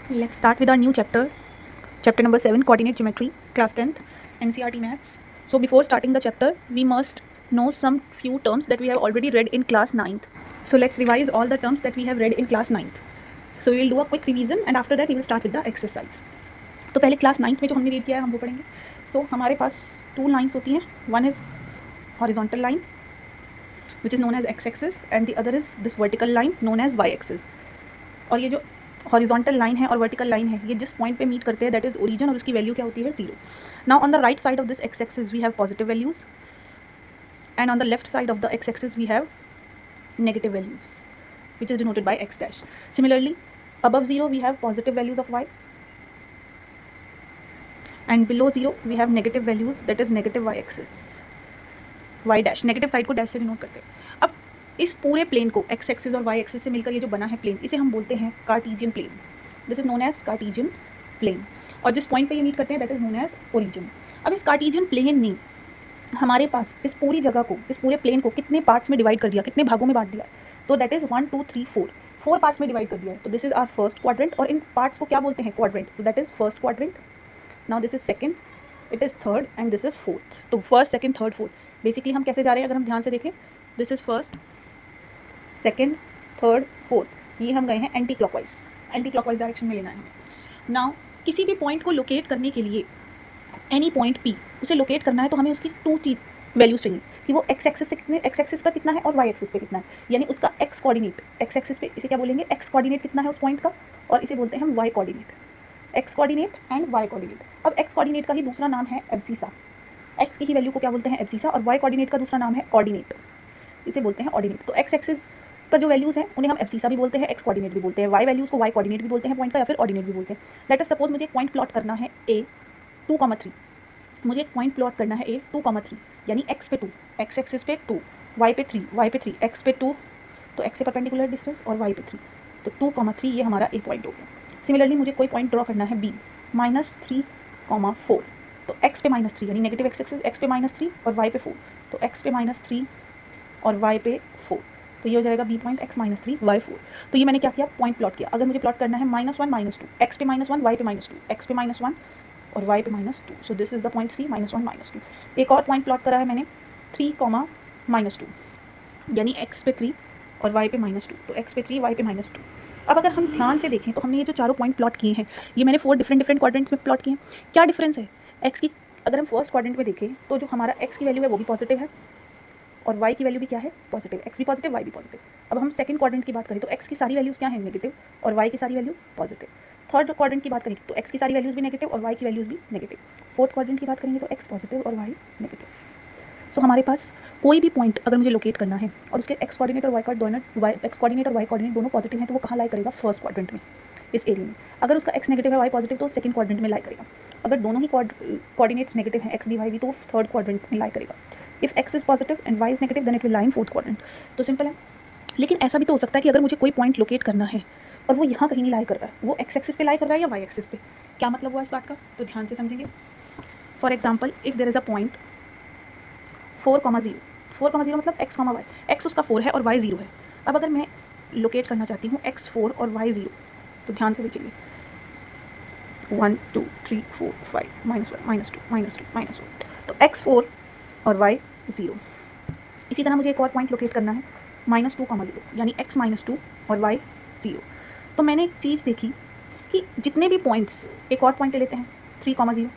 Let's start with our new chapter, chapter number 7, Coordinate Geometry, class 10th, NCERT Maths. So before starting the chapter, we must know some few terms that we have already read in class 9th. So let's revise all the terms that we have read in class 9th. So we will do a quick revision and after that we will start with the exercise. तो पहले class 9th में जो हमने read किया है हम वो पढ़ेंगे. सो हमारे पास 2 लाइन्स होती हैं. One is horizontal line which is known as X axis and the other is this vertical line known as Y axis. और ये जो हॉरिजॉन्टल लाइन है और वर्टिकल लाइन है ये जिस पॉइंट पे मीट करते हैं दैट इज ओरिजिन और उसकी वैल्यू क्या होती है 0. Now on the right side of this X axis we have positive values and on the left side of the X axis we have negative values which is denoted by X dash. Similarly above 0 we have positive values of y and below 0 we have negative values that is negative y axis y dash. Negative side को dash से denote करते हैं. अब इस पूरे plane को x axis और Y axis से मिलकर ये जो बना है प्लेन इसे हम बोलते हैं Cartesian plane. This is known as Cartesian plane. और जिस पॉइंट पे ये मीट करते हैं that is known as origin. अब इस कार्टीजियन प्लेन ने हमारे पास इस पूरी जगह को, इस पूरे प्लेन को कितने पार्ट्स में डिवाइड कर दिया, कितने भागों में बांट दिया. तो दैट इज 1 2 3 4 4 पार्ट्स में डिवाइड कर दिया है. तो this is our first quadrant और इन पार्ट्स को क्या बोलते हैं क्वाड्रेंट. तो that is first quadrant. Now this is second, it is third and this is fourth. तो first second third fourth basically हम कैसे जा रहे हैं अगर हम ध्यान से देखें. This is first second third fourth, ये हम गए हैं एंटी क्लॉकवाइज डायरेक्शन में लेना है हमें. नाउ किसी भी पॉइंट को लोकेट करने के लिए एनी पॉइंट पी उसे लोकेट करना है तो हमें उसकी 2 वैल्यूज चाहिए कि वो एक्स एक्सिस से कितने, एक्स एक्सिस पर कितना है और वाई एक्सिस पे कितना है. यानी उसका एक्स कोऑर्डिनेट, एक्स एक्सिस पे इसे क्या बोलेंगे एक्स कोऑर्डिनेट कितना है उस पॉइंट का और इसे बोलते हैं हम Y coordinate. X coordinate and Y coordinate. अब एक्स कोऑर्डिनेट का ही दूसरा नाम है एब्सिसा. एक्स की ही वैल्यू को क्या बोलते हैं एब्सिसा और वाई कोऑर्डिनेट का दूसरा नाम है ऑर्डिनेट, इसे बोलते हैं ऑर्डिनेट. तो एक्स एक्सिस पर जो वैल्यूज़ हैं उन्हें हम एब्सिसा भी बोलते हैं, एक्स कोऑर्डिनेट भी बोलते हैं. वाई वैल्यूज़ को वाई कोऑर्डिनेट भी बोलते हैं पॉइंट का या फिर ऑर्डिनेट भी बोलते हैं. लेट अस सपोज मुझे एक पॉइंट प्लॉट करना है ए 2,3. मुझे एक पॉइंट प्लॉट करना है ए 2,3 यानी एक्स पे 2, एक्स एक्सिस पे 2, वाई पे 3, वाई पे 3, एक्स पे 2 तो एक्स से परपेंडिकुलर डिस्टेंस और वाई पे 3 तो 2,3 ये हमारा ए पॉइंट हो गया. सिमिलरली मुझे कोई पॉइंट ड्रॉ करना है बी -3,4 तो एक्स पे -3 यानी नेगेटिव एक्स एक्सिस एक्स पे -3 और वाई पे 4 तो एक्स पे -3 और वाई पे 4 तो ये हो जाएगा बी पॉइंट एक्स -3 वाई 4. तो ये मैंने क्या किया पॉइंट प्लॉट किया. अगर मुझे प्लॉट करना है -1 -2 एक्स पे -1 वाई पे -2 एक्स पे -1 और वाई पे -2 so this is the point C -1 -2. एक और पॉइंट प्लॉट करा है मैंने 3, -2 यानी एक्स पे 3 और वाई पे -2 तो एक्स पे 3 वाई पे -2. अब अगर हम ध्यान से देखें तो हमने ये जो चारों पॉइंट प्लॉट किए हैं ये मैंने 4 डिफरेंट क्वाड्रेंट्स में प्लॉट किए हैं. क्या डिफरेंस है एक्स की. अगर हम फर्स्ट क्वाड्रेंट में देखें तो जो हमारा एक्स की वैल्यू है वो भी पॉजिटिव है और वाई की वैल्यू भी क्या है पॉजिटिव. एक्स भी पॉजिटिव वाई भी पॉजिटिव. अब हम सेकंड क्वाड्रेंट की बात करें तो एक्स की सारी वैल्यूज़ क्या है नेगेटिव और वाई की सारी वैल्यू पॉजिटिव. थर्ड क्वाड्रेंट की बात करें तो एक्स की सारी वैल्यूज़ भी नेगेटिव और वाई की वैल्यूज़ भी नेगेटिव. फोर्थ क्वाड्रेंट की बात करेंगे तो एक्स पॉजिटिव और वाई नेगेटिव. सो हमारे पास कोई भी पॉइंट अगर मुझे लोकेट करना है और उसके एक्स कोऑर्डिनेट और वाई कोऑर्डिनेट, एक्स कोऑर्डिनेट और वाई कोऑर्डिनेट दोनों पॉजिटिव हैं तो वो कहाँ लाई करेगा फर्स्ट क्वाड्रेंट में इस एरिया में. अगर उसका एक्स नेगेटिव है वाई पॉजिटिव तो सेकंड क्वाड्रेंट में लाई करेगा. अगर दोनों ही कोऑर्डिनेट्स नेगेटिव हैं एक्स भी वाई भी तो थर्ड क्वाड्रेंट में लाई करेगा. If X is positive and Y is negative then it will lie in fourth quadrant. तो सिंपल है. लेकिन ऐसा भी तो हो सकता है कि अगर मुझे कोई पॉइंट लोकेट करना है और वो यहाँ कहीं नहीं लाई कर रहा है, वो एक्स एक्सिस पे लाई कर रहा है या वाई एक्सिस पे. क्या मतलब हुआ इस बात का तो ध्यान से समझेंगे. For example if there is a point 4,0 मतलब x, y. x उसका 4 है और y 0 है. अब अगर मैं लोकेट करना चाहती हूँ x 4 और y 0 तो ध्यान से देखिए 1 2 3 4 5 -1 -2 -3 -1 तो x 4 और y 0. इसी तरह मुझे एक और पॉइंट लोकेट करना है -2,0 यानी x -2 और y 0. तो मैंने एक चीज़ देखी कि जितने भी पॉइंट्स, एक और पॉइंट ले लेते हैं 3,0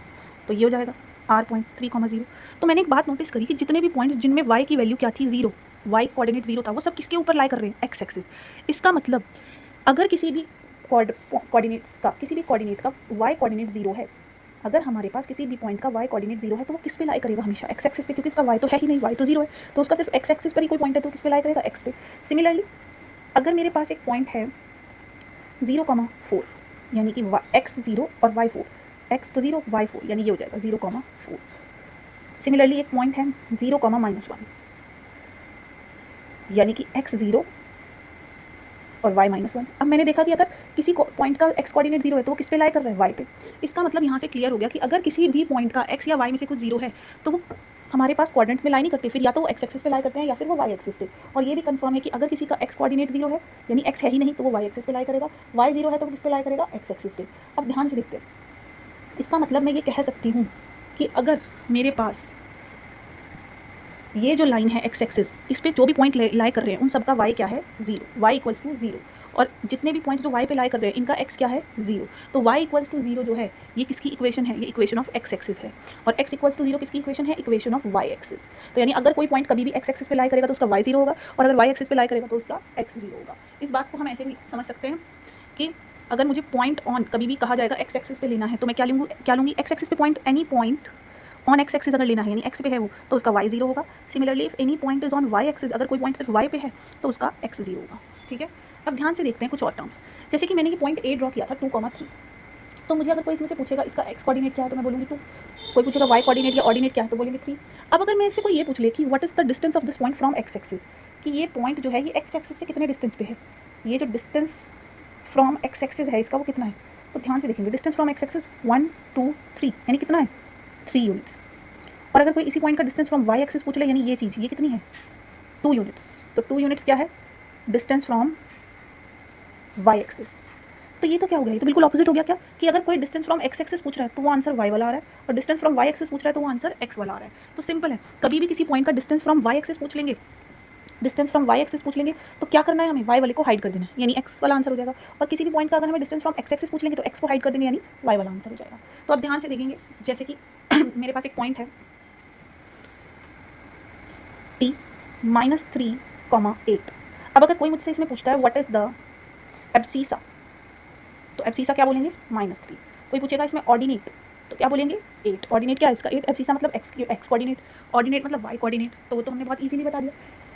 तो ये हो जाएगा r पॉइंट 3,0. तो मैंने एक बात नोटिस करी कि जितने भी पॉइंट्स जिनमें y की वैल्यू क्या थी 0, y कोऑर्डिनेट 0 था वो सब किसके ऊपर लाई कर रहे हैं एक्स एक्सिस. इसका मतलब अगर किसी भी कोऑर्डिनेट का y कोऑर्डिनेट 0 है, अगर हमारे पास किसी भी पॉइंट का y कोऑर्डिनेट 0 है तो वो किस पे लाई करेगा हमेशा एक्स एक्सिस पे, क्योंकि इसका y तो है ही नहीं, y तो 0 है तो उसका सिर्फ एक्स एक्सिस पर ही कोई पॉइंट है तो किस पे लाई करेगा एक्स पे. सिमिलरली अगर मेरे पास एक पॉइंट है 0,4 यानी कि x 0 और y 4, x तो 0 y 4 यानी ये हो जाएगा 0,4. सिमिलरली एक पॉइंट है 0,-1 यानी कि x 0 और y -1। अब मैंने देखा कि अगर किसी पॉइंट का x कोऑर्डिनेट 0 है तो वो किस पे लाई कर रहा है, y पे। इसका मतलब यहाँ से क्लियर हो गया कि अगर किसी भी पॉइंट का x या y में से कुछ 0 है तो वो हमारे पास कोऑर्डिनेट्स में लाई नहीं करते, फिर या तो वो x एक्सिस पे लाई करते हैं या फिर वो y एक्सिस पे। और ये भी कंफर्म है कि अगर किसी का x कोऑर्डिनेट 0 है यानी x है ही नहीं तो वो y एक्सिस पे लाई करेगा, y 0 है तो वो किस पे लाई करेगा, x एक्सिस पे। अब ध्यान से देखते हैं, इसका मतलब मैं ये कह सकती हूँ कि अगर मेरे पास ये जो लाइन है x एक्सिस, इस पे जो भी पॉइंट लाई कर रहे हैं उन सबका y क्या है, 0, y इक्वल्स टू 0। और जितने भी पॉइंट्स जो y पे लाई कर रहे हैं इनका x क्या है, 0। तो y इक्वल्स टू 0 जो है ये किसकी इक्वेशन है, ये इक्वेशन ऑफ x एक्सिस है। और x इक्वल्स टू 0 किसकी इक्वेशन है, इक्वेशन ऑफ y एक्सिस। तो यानी अगर कोई पॉइंट कभी भी x एक्सिस पे लाई करेगा तो उसका y 0 होगा, और अगर y एक्सिस पे लाई करेगा तो उसका x 0 होगा। इस बात को हम ऐसे भी समझ सकते हैं कि अगर मुझे पॉइंट ऑन कभी भी कहा जाएगा x एक्सिस पे लेना है तो मैं क्या लूँगी, x एक्सिस पे point, any point on x axis अगर लेना है यानी x पे है वो तो उसका y 0 होगा। Similarly if any point is on y axis, अगर कोई पॉइंट सिर्फ y पे है तो उसका x 0 होगा। ठीक है, अब ध्यान से देखते हैं कुछ और टर्म्स। जैसे कि मैंने ये पॉइंट A ड्रॉ किया था 2,3, तो मुझे अगर कोई इसमें से पूछेगा इसका x कोऑर्डिनेट क्या है तो मैं बोलूँगी 2, कोई पूछेगा y कोऑर्डिनेट या ऑर्डिनेट क्या है तो बोलेंगे 3। अब अगर मेरे से कोई ये पूछ ले कि what is the distance of this point from x axis, कि ये पॉइंट जो है ये x एक्सिस से कितने डिस्टेंस पे है, ये जो डिस्टेंस फ्रॉम x एक्सिस है इसका वो कितना है, तो ध्यान से देखेंगे डिस्टेंस फ्रॉम x एक्सिस 1 2 3 यानी कितना है, 3 यूनिट्स। और अगर कोई इसी पॉइंट का डिस्टेंस फ्रॉम y एक्सिस पूछ ले यानी ये चीज़, ये कितनी है, 2 यूनिट्स। तो 2 यूनिट्स क्या है, डिस्टेंस फ्रॉम y एक्सिस। तो ये तो क्या हो गया, ये तो बिल्कुल ऑपोजिट हो गया क्या, कि अगर कोई डिस्टेंस फ्रॉम x एक्सिस पूछ रहा है तो वो आंसर y वाला आ रहा है, और डिस्टेंस फ्रॉम y एक्सिस पूछ रहा है तो वो आंसर x वाला आ रहा है। तो सिंपल है, कभी भी किसी पॉइंट का डिस्टेंस फ्रॉम y एक्सिस पूछ लेंगे, डिस्टेंस फ्रॉम y एक्सिस पूछ लेंगे तो क्या करना है, हमें y वाले को हाइड कर देना है यानी x वाला आंसर हो जाएगा। और किसी भी पॉइंट का अगर हमें डिस्टेंस फ्रॉम x एक्सिस पूछ लेंगे तो x को हाइड कर देंगे यानी y वाला आंसर हो जाएगा। तो अब ध्यान से देखेंगे, जैसे कि मेरे पास एक पॉइंट है t -3,8। अब अगर कोई मुझसे इसमें पूछता है व्हाट इज द एब्सीसा, तो एब्सीसा क्या बोलेंगे, -3। कोई पूछेगा इसमें ऑर्डिनेट तो क्या बोलेंगे, 8। ऑर्डिनेट क्या है इसका, 8। एब्सीसा मतलब x कोऑर्डिनेट, ऑर्डिनेट मतलब y कोऑर्डिनेट, तो वो तो हमने बहुत इजीली बता दिया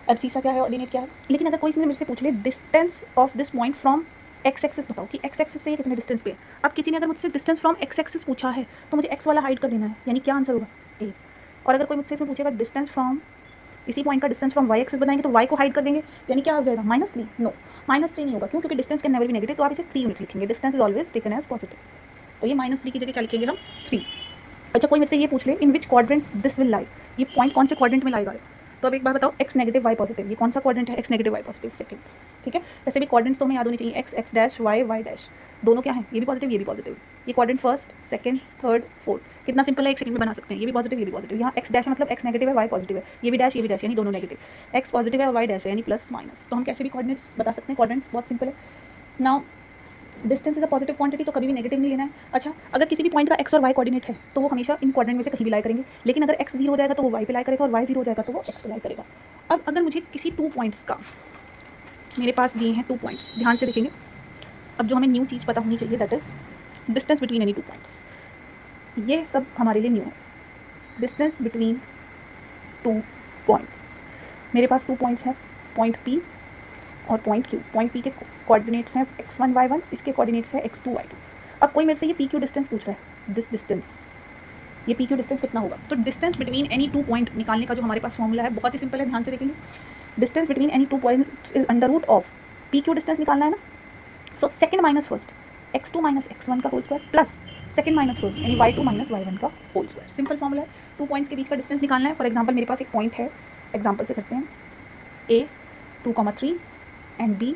एब्सीसा क्या है, ऑर्डिनेट क्या है। लेकिन अगर कोई इसमें मेरे से पूछ ले distance of this point from x axis, बताओ कि x एक्सिस से ये कितने डिस्टेंस पे है। अब किसी ने अगर मुझसे डिस्टेंस फ्रॉम x एक्सिस पूछा है तो मुझे x वाला हाइड कर देना है यानी क्या आंसर होगा, 8। और अगर कोई मुझसे इसमें पूछेगा डिस्टेंस फ्रॉम, इसी पॉइंट का डिस्टेंस फ्रॉम y एक्सिस बनाएंगे तो y को हाइड कर देंगे यानी क्या हो जाएगा, -3। नो, -3 नहीं होगा, क्यों, क्योंकि distance can never be negative, तो आप इसे 3 यूनिट्स लिखेंगे, distance is always taken as positive. तो ये -3 की जगह क्या लिखेंगे हम, 3। अच्छा, कोई मेरे से ये पूछ ले in which quadrant this will lie, ये पॉइंट कौन से क्वाड्रेंट में लाएगा, तो अब एक बार बताओ, x नेगेटिव y पॉजिटिव, ये कौन सा क्वाड्रेंट है, x negative y positive, second. ठीक है, वैसे भी क्वाड्रेंट्स तो हमें याद होनी चाहिए, x x dash y y dash, दोनों क्या है, ये भी पॉजिटिव ये भी पॉजिटिव। ये quadrant first second third fourth, कितना सिंपल है, एक सेकंड में बना सकते हैं, ये भी पॉजिटिव ये भी पॉजिटिव। यहाँ x डैश मतलब x नेगेटिव है y पॉजिटिव है, ये भी डैश यानी दोनों नेगेटिव, x पॉजिटिव है और y डैश है यानी प्लस माइनस। तो हम कैसे भी कोऑर्डिनेट्स बता सकते हैं, कोऑर्डिनेट्स बहुत सिंपल है। Now distance is a positive quantity तो कभी भी नेगेटिव नहीं लेना है। अच्छा, अगर किसी भी पॉइंट का x और y कोऑर्डिनेट है तो वो हमेशा इन कोऑर्डिनेट में से कहीं भी लाई करेंगे, लेकिन अगर x 0 हो जाएगा तो वो y पे लाई करेगा और y 0 हो जाएगा तो वो x पे लाई करेगा। अब अगर मुझे किसी 2 पॉइंट्स का, मेरे पास दिए हैं 2 पॉइंट्स, ध्यान से देखेंगे। अब जो हमें न्यू चीज़ पता होनी चाहिए that is distance between any 2 points. ये सब हमारे लिए न्यू है, डिस्टेंस बिटवीन 2 पॉइंट्स। मेरे पास 2 पॉइंट्स हैं, पॉइंट P और पॉइंट Q। पॉइंट P के कोऑर्डिनेट्स हैं x1 y1, इसके कोऑर्डिनेट्स है x2 y2। अब कोई मेरे से ये PQ डिस्टेंस पूछ रहा है, दिस डिस्टेंस, ये PQ डिस्टेंस कितना होगा। तो डिस्टेंस बिटवीन एनी 2 पॉइंट निकालने का जो हमारे पास फॉर्मूला है बहुत ही सिंपल है, ध्यान से देखेंगे। Distance between any 2 points is under root of PQ distance निकालना है ना, so second minus first x2 minus x1 का whole square plus second minus first यानी y2 माइनस y1 का होल स्क्वायर। सिंपल फॉर्मूला है, 2 पॉइंट्स के बीच का distance निकालना है। फॉर एग्जांपल मेरे पास एक पॉइंट है, एग्जांपल से करते हैं, A 2,3 एंड B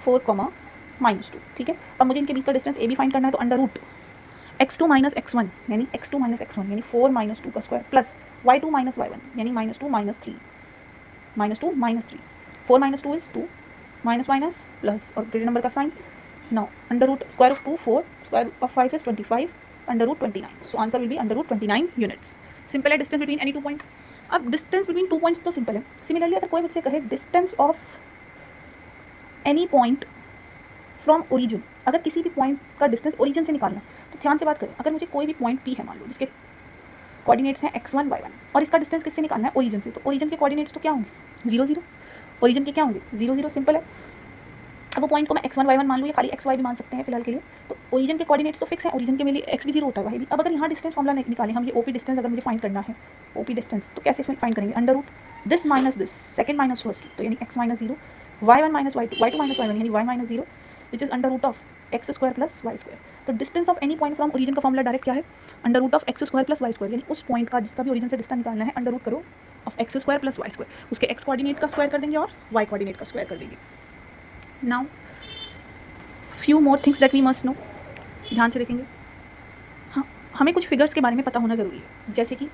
4,-2। ठीक है, अब मुझे इनके बीच का डिस्टेंस A भी फाइंड करना है, तो under root x2 minus x1 यानी x2 माइनस x1 यानी 4 - 2 का square plus y2 minus y1 यानी -2 - 3 -2 - 3। 4 - 2 इज 2, माइनस माइनस प्लस और ग्रेटर नंबर का sign. Now under root square of 2 4, square of 5 is 25, under root 29। So answer will be under root 29 units. Simple है, distance between any 2 points. अब distance between 2 points तो simple है। Similarly अगर कोई मुझसे कहे distance of any point from origin, अगर किसी भी पॉइंट का डिस्टेंस ओरिजिन से निकालना है तो ध्यान से बात करें, अगर मुझे कोई भी पॉइंट P है मान लो जिसके कोऑर्डिनेट्स हैं x1 y1 और इसका डिस्टेंस किससे निकालना है, ओरिजिन से, तो ओरिजिन के कोऑर्डिनेट्स तो क्या होंगे, 0 0। ओरिजिन के क्या होंगे, 0 0। सिंपल है। अब वो पॉइंट को मैं x1 y1 मान लूँ या खाली xy भी मान सकते हैं फिलहाल के लिए, तो ओरिजिन के कोऑर्डिनेट्स तो फिक्स है, ओरिजिन के मेरे लिए x भी 0 होता है, y भी। अब अगर यहाँ डिस्टेंस फॉर्मूला निकालें हम, ये OP डिस्टेंस अगर मुझे फाइंड करना है, OP डिस्टेंस तो कैसे फाइंड करेंगे, under root this minus this, second minus first, तो यानी x - 0 y1 minus y2 minus y1 यानी y minus 0 which is under root of X square plus Y square. तो distance of any point from origin का formula direct क्या है, under root of X square plus Y square, यानी उस point का जिसका भी ओरिजिन से डिस्टेंस निकालना है अंडर रूट करो of X square plus Y square, उसके एक्स कोऑर्डिनेट का स्क्वायर कर देंगे और वाई कोऑर्डिनेट का स्क्वायर कर देंगे। Now few more things that we must know, ध्यान से देखेंगे। हाँ, हमें कुछ फिगर्स के बारे में पता होना ज़रूरी है, जैसे कि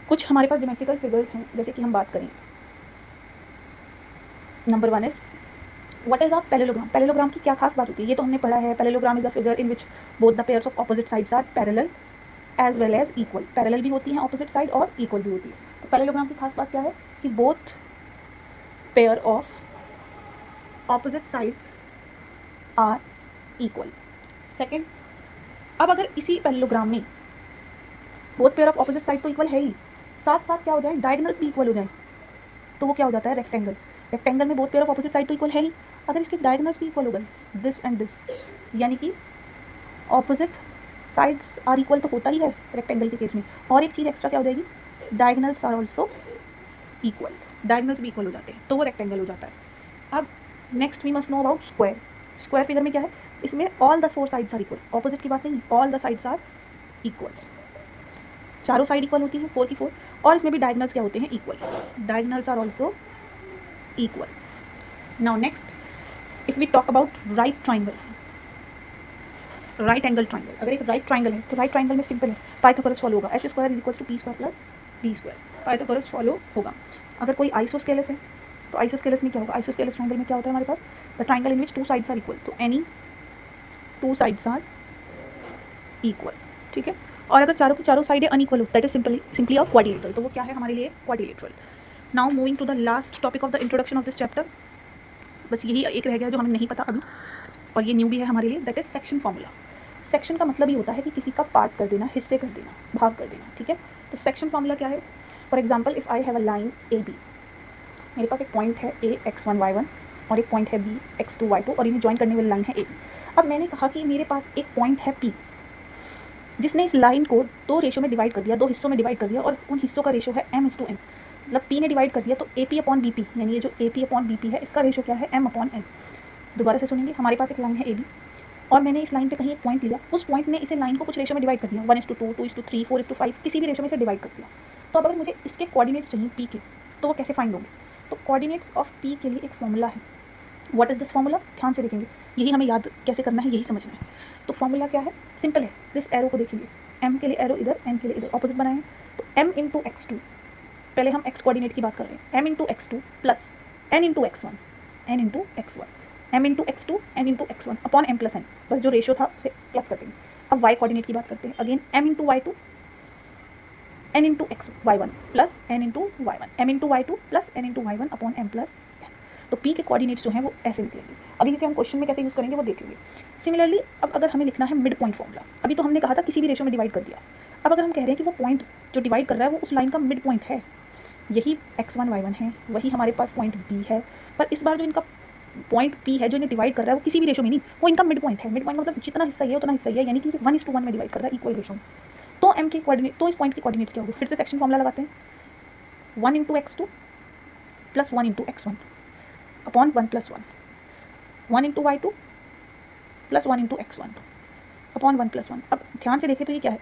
कुछ हमारे पास ज्योमेट्रिकल फिगर्स हैं, जैसे कि हम बात करें number 1 is what is a parallelogram. Parallelogram की क्या खास बात होती है, ये तो हमने पढ़ा है। Parallelogram is a figure in which both the pairs of opposite sides are parallel as well as equal. Parallel भी होती हैं ऑपोजिट साइड और इक्वल भी होती है। तो पैरेललोग्राम की खास बात क्या है कि both pair of opposite sides are equal. Second, अब अगर इसी पैरेललोग्राम में both pair of opposite side तो इक्वल है ही, साथ साथ क्या हो जाए, डायगोनल्स भी इक्वल हो जाए, तो वो क्या हो जाता है, रेक्टेंगल। रेक्टेंगल में both pair of opposite side तो इक्वल है ही, अगर इसके डायगोनल्स भी इक्वल हो गए, दिस एंड दिस, यानी कि ऑपोजिट साइड्स आर इक्वल तो होता ही है रेक्टेंगल के केस में, और एक चीज़ एक्स्ट्रा क्या हो जाएगी, diagonals are also equal. Diagonals भी इक्वल हो जाते हैं तो वो रेक्टेंगल हो जाता है। अब next we must know about square. Square figure में क्या है, इसमें all the 4 sides are equal, opposite की बात नहीं, all the sides are equal, चारों साइड इक्वल होती हैं 4 की 4, और इसमें भी डायगोनल्स क्या होते हैं, equal. Diagonals are also equal. Now next, if we talk about right triangle, right angle triangle. अगर एक राइट ट्राइंगल है तो राइट ट्राइंगल में सिंपल है, पाइथागोरस फॉलो होगा, H square is equal to P square plus B square, Pythagoras follow होगा। अगर कोई आइसोस्केलस है तो आइसोस्केलस में क्या होगा, आइसोस्केलस ट्राइंगल में क्या होता है हमारे पास, the triangle in which 2 sides are equal, तो एनी 2 साइड्स आर इक्वल, ठीक है। और अगर चारों की चारों साइडें अनइक्वल हो, that is simply a quadrilateral, तो वो क्या है हमारे लिए, quadrilateral. Now moving to the last topic of the introduction of this chapter, बस यही एक रह गया जो हमें नहीं पता अभी, और ये न्यू भी है हमारे लिए, that is section formula. Section का मतलब ही होता है कि किसी का पार्ट कर देना, हिस्से कर देना, भाग कर देना, ठीक है। तो सेक्शन फॉर्मूला क्या है, for example if I have a line A B, मेरे पास एक पॉइंट है ए x1 y1 और एक पॉइंट है बी x2 y2 और इन्हें ज्वाइन करने वाली लाइन है ए बी। अब मैंने कहा कि मेरे पास एक पॉइंट है P जिसने इस लाइन को 2 रेशो में डिवाइड कर दिया, 2 हिस्सों में डिवाइड कर दिया, और उन हिस्सों का रेशो है m/n, मतलब P ने डिवाइड कर दिया तो AP/BP, यानी ये जो AP/BP है इसका रेशो क्या है, m/n। दोबारा से सुनेंगे, हमारे पास एक लाइन है AB और मैंने इस लाइन पे कहीं एक पॉइंट लिया, उस पॉइंट ने इसे लाइन को कुछ रेशो में डिवाइड कर दिया, 1:2, 2:3, 4:5, किसी भी रेशो में इसे डिवाइड कर दिया। तो अब अगर मुझे इसके कोऑर्डिनेट्स चाहिए P के, तो वो कैसे फाइंड होंगे, तो कोऑर्डिनेट्स ऑफ P के लिए एक फॉर्मूला है। व्हाट इज दिस फॉर्मूला, ध्यान से देखेंगे, यही हमें याद कैसे करना है, यही समझना है। तो फॉर्मूला क्या है, सिंपल है, दिस एरो को देखेंगे, m के लिए एरो इधर, n के लिए इधर, ऑपोजिट बनाए हैं, तो m इंटू x2, पहले हम x कोऑर्डिनेट की बात कर रहे हैं, m into x2 plus n into x1, n into x1, m into x2 n into x1 upon m plus n, बस जो रेशो था उसे प्लस कर देंगे। अब y कोऑर्डिनेट की बात करते हैं, again m into y2 n into y1 plus n into y1, m into y2 plus n into y1 upon m plus n। तो P के कोऑर्डिनेट्स जो हैं वो ऐसे निकलेंगे। अभी इसे हम क्वेश्चन में कैसे यूज़ करेंगे वो देख लेंगे। सिमिलरली अब अगर हमें लिखना है मिड पॉइंट फॉर्मूला, अभी तो हमने कहा था किसी भी रेशो में डिवाइड कर दिया, अब अगर हम कह रहे हैं कि वो पॉइंट जो डिवाइड कर रहा है वो उस लाइन का मिड पॉइंट है, यही x1 y1 है, वही हमारे पास पॉइंट B है, पर इस बार जो इनका पॉइंट P है जो इन्हें डिवाइड कर रहा है वो किसी भी रेशो में नहीं, वो इनका मिड पॉइंट है। मिड पॉइंट मतलब जितना हिस्सा है उतना हिस्सा है, यानी कि 1:1 में डिवाइड कर रहा है इक्वल रेशो में। तो m के कोऑर्डिनेट, तो इस पॉइंट के कोऑर्डिनेट्स क्या होंगे, फिर से सेक्शन फॉर्मूला लगाते हैं, 1 into x2 plus 1 into x1 upon 1 plus 1, 1 into y2 plus 1 into x1 upon 1 plus 1। अब ध्यान से देखें तो ये क्या है,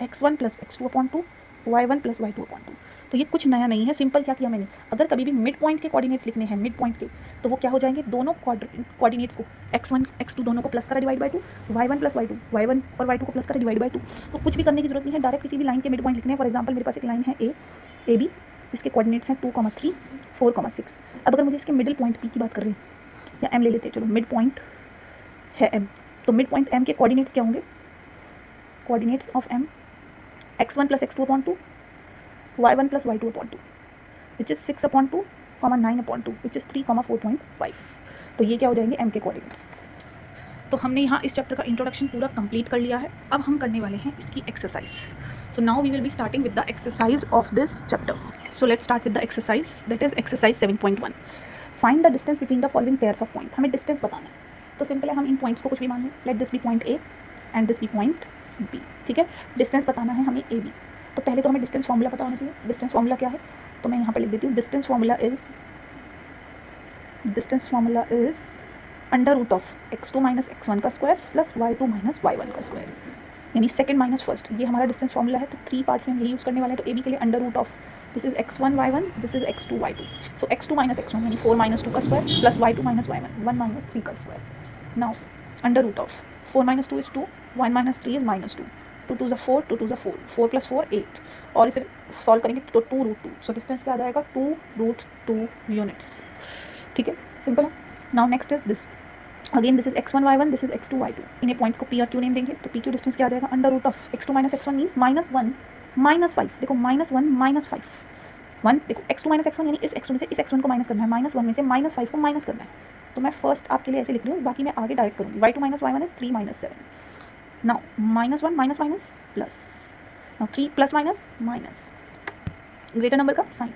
x1 plus x2 upon 2, y1 plus y2 upon 2। तो ये कुछ नया नहीं है, सिंपल क्या किया मैंने, अगर कभी भी मिड पॉइंट के कोऑर्डिनेट्स लिखने हैं, मिड पॉइंट के, तो वो क्या हो जाएंगे, दोनों कोऑर्डिनेट्स को x1 x2 दोनों को प्लस करा divide by 2, y1 plus y2, y1 और y2 को प्लस करा डिवाइड बाई 2। तो कुछ भी करने की जरूरत नहीं है, डायरेक्ट किसी भी लाइन के मिड पॉइंट लिखने हैं। फॉर एग्जाम्पल मेरे पास एक लाइन है ए बी, इसके कोऑर्डिनेट्स हैं 2,3, 4,6। अब अगर मुझे इसके मिडिल पॉइंट P की बात कर रहे हैं, या M ले लेते हैं, चलो मिड पॉइंट है M, तो मिड पॉइंट M के कोऑर्डिनेट्स क्या होंगे, coordinates of M x1 plus x2 upon 2, y1 plus y2 upon 2, which is 6 upon 2, 9 upon 2, which is 3,4.5। तो ये क्या हो जाएंगे M के कोऑर्डिनेट्स। तो हमने यहाँ इस चैप्टर का इंट्रोडक्शन पूरा कंप्लीट कर लिया है। अब हम करने वाले हैं इसकी exercise. So now we will be starting with the exercise of this chapter. So let's start with the exercise, that is exercise 7.1। Find the distance between the following pairs of point. हमें डिस्टेंस बताना है, तो simple है, हम इन points को कुछ भी मान लें, let this be point A and this be point B, ठीक है। डिस्टेंस बताना है हमें AB, तो पहले तो हमें डिस्टेंस फॉर्मूला पता होना चाहिए। डिस्टेंस फॉर्मूला क्या है, तो मैं यहाँ पर लिख देती हूँ, distance formula is distance formula is under root of x2 minus x1 का square plus y2 minus y1 का स्क्वायर, यानी सेकंड माइनस फर्स्ट, ये हमारा डिस्टेंस फॉर्मूला है। तो 3 पार्ट्स में हम यही यूज़ करने वाले हैं। तो ए बी के लिए under root of this is x1 y1, this is x2 y2, so x2 minus x1 यानी 4 माइनस 2 का square plus y2 minus y1 1 minus 3 का square. Now under root of 4 minus 2 is 2, 1 minus 3 is minus 2, 2 two ज़ा 4, 2 two ज़ा 4, 4 plus 4 8, और इसे solve करेंगे तो 2 root 2, so distance क्या आ जाएगा 2 रूट 2 यूनिट्स। ठीक है, सिंपल है। Now next is this, again this is x1 y1, this is x2 y2, इन्हें पॉइंट्स को p और q नेम देंगे। तो p q डिस्टेंस क्या आ जाएगा under root of x2 minus x1 means minus 1 minus 5, देखो माइनस 1 माइनस 5, 1 देखो x2 माइनस x1 यानी इस x2 में से इस x1 को माइनस करना है, माइनस 1 में से माइनस 5 को माइनस करना है। तो मैं फर्स्ट आपके लिए ऐसे लिख रही हूँ, बाकी मैं आगे डायरेक्ट करूँगी। y2 minus y1 is 3 minus 7, now minus 1 minus minus plus, now 3 plus minus minus, greater number का sign,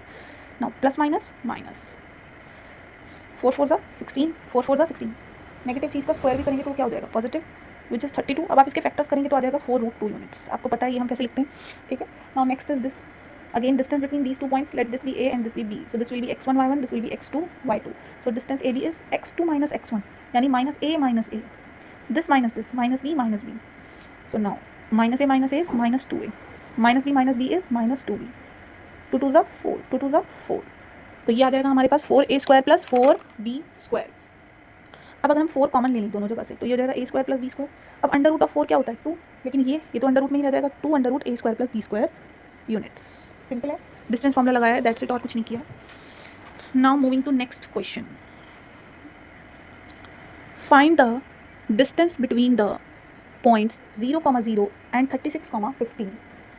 now plus minus minus, 4 4 ज़ा 16, 4 4 ज़ा 16, नेगेटिव चीज़ का स्क्वायर भी करेंगे तो क्या हो जाएगा पॉजिटिव, विच इज़ 32। अब आप इसके फैक्टर्स करेंगे तो आ जाएगा 4 रूट 2 यूनिट्स। आपको पता है ये हम कैसे लिखते हैं, ठीक है। Now next is this, again distance between these 2 points, let this be a and this be b, so this will be x1 y1, this will be x2 y2, so distance ab is x2 minus x1 यानी minus a minus a, this minus b minus b, so now minus a is minus 2a, minus b is minus 2b, 2 two ज़ा 4, 2 two ज़ा 4, तो ये आ जाएगा हमारे पास 4a square plus 4b square. अब अगर हम 4 कॉमन ले लें दोनों जगह से तो ये हो जाएगा a square plus b square. अब अंडर रूट ऑफ 4 क्या होता है 2, लेकिन ये तो अंडर रूट में ही रह जाएगा, 2 under root a square plus b square units. Simple है, डिस्टेंस फॉर्मूला लगाया है, दैट्स इट, और कुछ नहीं किया। Now moving to next question, find the distance between the points 0,0 and 36,15।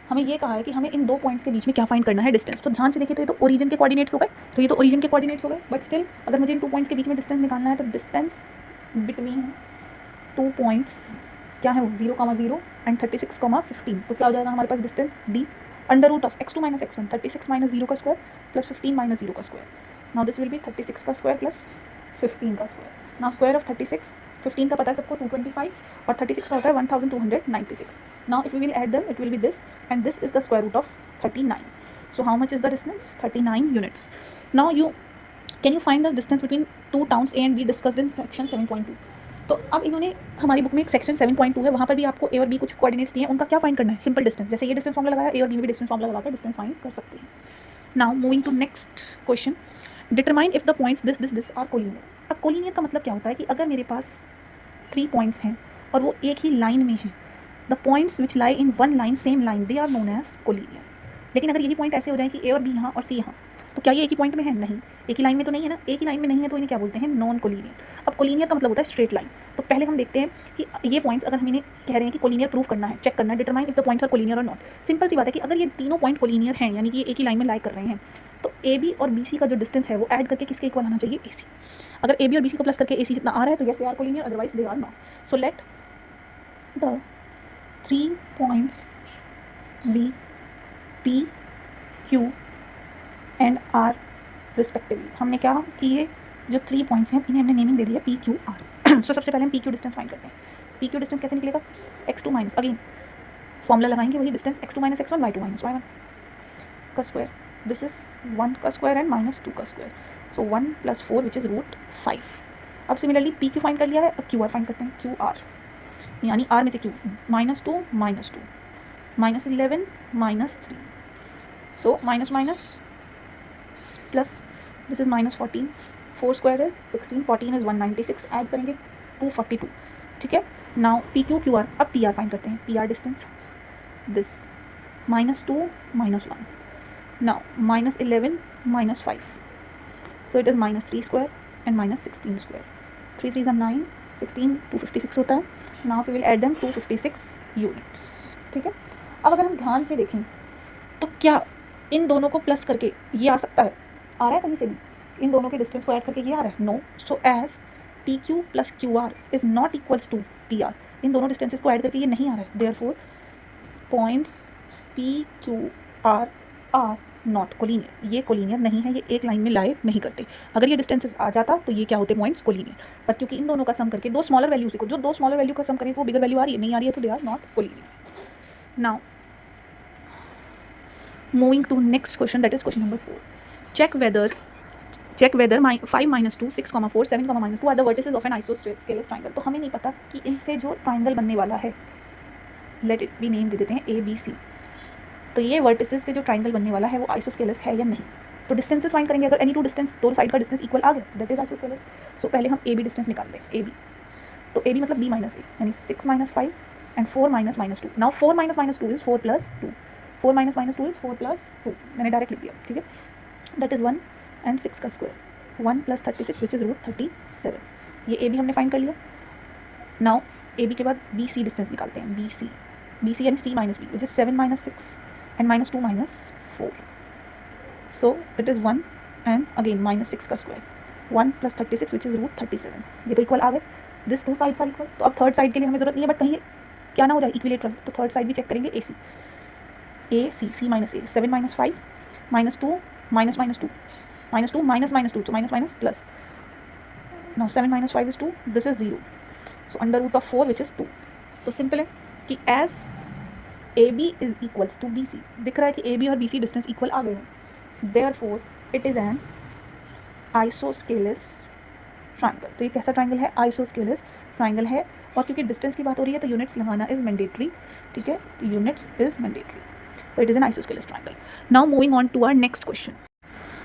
हमें ये कहा है कि हमें इन दो पॉइंट्स के बीच में क्या फाइंड करना है डिस्टेंस। तो ध्यान से देखिए तो ये तो ओरिजिन के कोऑर्डिनेट्स हो गए, बट स्टिल अगर मुझे इन 2 पॉइंट्स के बीच में डिस्टेंस निकालना है तो डिस्टेंस बिटवीन 2 पॉइंट्स क्या है वो 0,0 एंड 36,15, तो क्या हो जाएगा हमारे पास distance d under root of x2 minus x1, 36 minus 0 का स्क्वायर प्लस 15 माइनस 0 का square. Now this will be 36 का स्क्वायर प्लस 15 का स्क्वायर। नाउ स्क्वायर ऑफ 36, 15 का पता है सबको 225 और 36 का होता है 1296। Now if we will add them it will be this, and this is the square root of 39. So how much is the distance? 39 units. Now can you find the distance between two towns A and B discussed in section 7.2. तो अब इन्होंने हमारी book में एक section 7.2 है, वहाँ पर भी आपको A और B कुछ कोऑर्डिनेट्स दिए हैं, उनका क्या फाइंड करना है, सिंपल डिस्टेंस, जैसे ये डिस्टेंस फॉर्मूला लगाया A और B में भी डिस्टेंस फॉर्मूला लगाकर डिस्टेंस फाइंड कर सकते हैं। Now moving to next question, determine if the points this are collinear. अब कोलिनियर का मतलब क्या होता है कि अगर मेरे पास 3 पॉइंट्स हैं और वो एक ही लाइन में हैं, the points which lie in one line same line they are known as collinear. लेकिन अगर यही पॉइंट ऐसे हो जाए कि A और B यहाँ और C यहाँ, तो क्या ये एक ही पॉइंट में है? नहीं, एक ही लाइन में तो नहीं है ना, एक ही लाइन में नहीं है तो इन्हें क्या बोलते हैं? Non collinear. अब कोलिनियर का मतलब होता है स्ट्रेट लाइन। तो पहले हम देखते हैं कि ये पॉइंट्स अगर हम इन्हें कह रहे हैं कि कोलिनियर प्रूव करना है, चेक करना है, determine if the points are collinear और नॉट। सिंपल सी बात है कि अगर ये तीनों पॉइंट कोलिनियर हैं, यानी कि ये एक ही लाइन में लाई कर रहे हैं, तो AB और BC का जो डिस्टेंस है वो ऐड करके किसके इक्वल आना चाहिए? AC। अगर AB और BC को प्लस करके AC जितना आ रहा है तो yes they are collinear, otherwise they are not. So let the 3 points B, P, Q and R respectively. हमने क्या किए, जो 3 पॉइंट्स हैं इन्हें हमने नेमिंग दे दिया P, Q, R। सो सबसे पहले हम P, Q डिस्टेंस फाइंड करते हैं। P, Q डिस्टेंस कैसे निकलेगा? x2 माइनस, अगेन फॉर्मूला लगाएंगे वही distance, x2 minus x1, y2 minus y1 का स्क्वायर, दिस इज 1 का स्क्वायर एंड माइनस 2 का square, so 1 plus 4 which is root 5। अब सिमिलरली P, Q फाइंड कर लिया है, अब Q, R फाइंड करते हैं। Q, R यानी R में से Q, minus 2 minus 2, minus 11 minus 3, so minus minus plus, this is minus 14, 4 square is 16, 14 is 196, add करेंगे 242, ठीक है। Now P, Q, Q, R, अब P, R फाइंड करते हैं। P, R distance this minus 2 minus 1, now minus 11 minus 5, so it is minus 3 square and minus 16 square, 3 3 are 9, 16 256 होता है। Now we will add them 256 units, ठीक है। अब अगर हम ध्यान से देखें तो क्या इन दोनों को प्लस करके ये आ सकता है? आ रहा है कहीं से भी? इन दोनों के डिस्टेंस को ऐड करके ये आ रहा है? No. So as P Q plus Q R is not equals to P R, इन दोनों डिस्टेंसेस को ऐड करके ये नहीं आ रहा है, therefore points P Q R are not collinear. ये कोलिनियर नहीं है, ये एक लाइन में लाए नहीं करते। अगर ये डिस्टेंसेस आ जाता तो ये क्या होते पॉइंट्स कोलिनियर, पर क्योंकि इन दोनों का सम करके दो स्मॉलर वैल्यूज देखो, जो दो स्मॉलर वैल्यू का सम करें वो बिगर वैल्यू आ रही है, नहीं आ रही है, तो they are not collinear. Now moving to next question, that is question number 4. Check whether check whether 5 - 2 6, 4 7, -2 are the vertices of an isosceles triangle. तो हमें नहीं पता कि इनसे जो ट्राइंगल बनने वाला है, लेट इट बी नेम दे देते हैं ABC। तो ये वर्टिसेस से जो ट्राइंगल बनने वाला है वो आइसोस्केलस है या नहीं। तो डिस्टेंसेस फाइंड करेंगे। अगर एनी टू डिस्टेंस, दो साइड का डिस्टेंस इक्वल आ गया दैट इज आइसोस्केलस। सो पहले हम AB डिस्टेंस निकालते हैं। AB तो AB मतलब B - A, यानी 6 - 5 एंड 4 - -2। नाउ 4 - -2 इज 4 + 2, 4 - -2 इज 4 + 2, मैंने डायरेक्ट लिख दिया, ठीक है। दैट इज 1 एंड 6 का स्क्वायर, 1 + 36 विच इज √37। ये AB हमने फाइंड कर लिया। नाउ AB के बाद BC डिस्टेंस निकालते हैं। BC यानी C - B which is 7 - 6 and -2 - 4। So it is 1 and again -6 का स्क्वायर, 1 + 36 विच इज √37। ये तो इक्वल आ गए, this two sides are equal. तो अब थर्ड साइड के लिए हमें जरूरत नहीं है, बट कहीं क्या ना हो जाए इक्विलेटरल, तो थर्ड साइड भी चेक करेंगे। AC C - A 7 - 5 -2 -2 -2 -2, so minus plus. Now 7 - 5 is 2, this is 0, so √4 which is 2। तो सिंपल है कि as AB is equals to BC, दिख रहा है कि AB और BC डिस्टेंस इक्वल आ गए हैं, therefore it is an isosceles triangle. तो ये कैसा ट्राइंगल है? आइसोस्केलस ट्राइंगल है। और क्योंकि डिस्टेंस की बात हो रही है तो यूनिट्स लगाना इज मैंडेटरी, ठीक है, तो units is mandatory. So it is an isosceles triangle. Now moving on to our next question.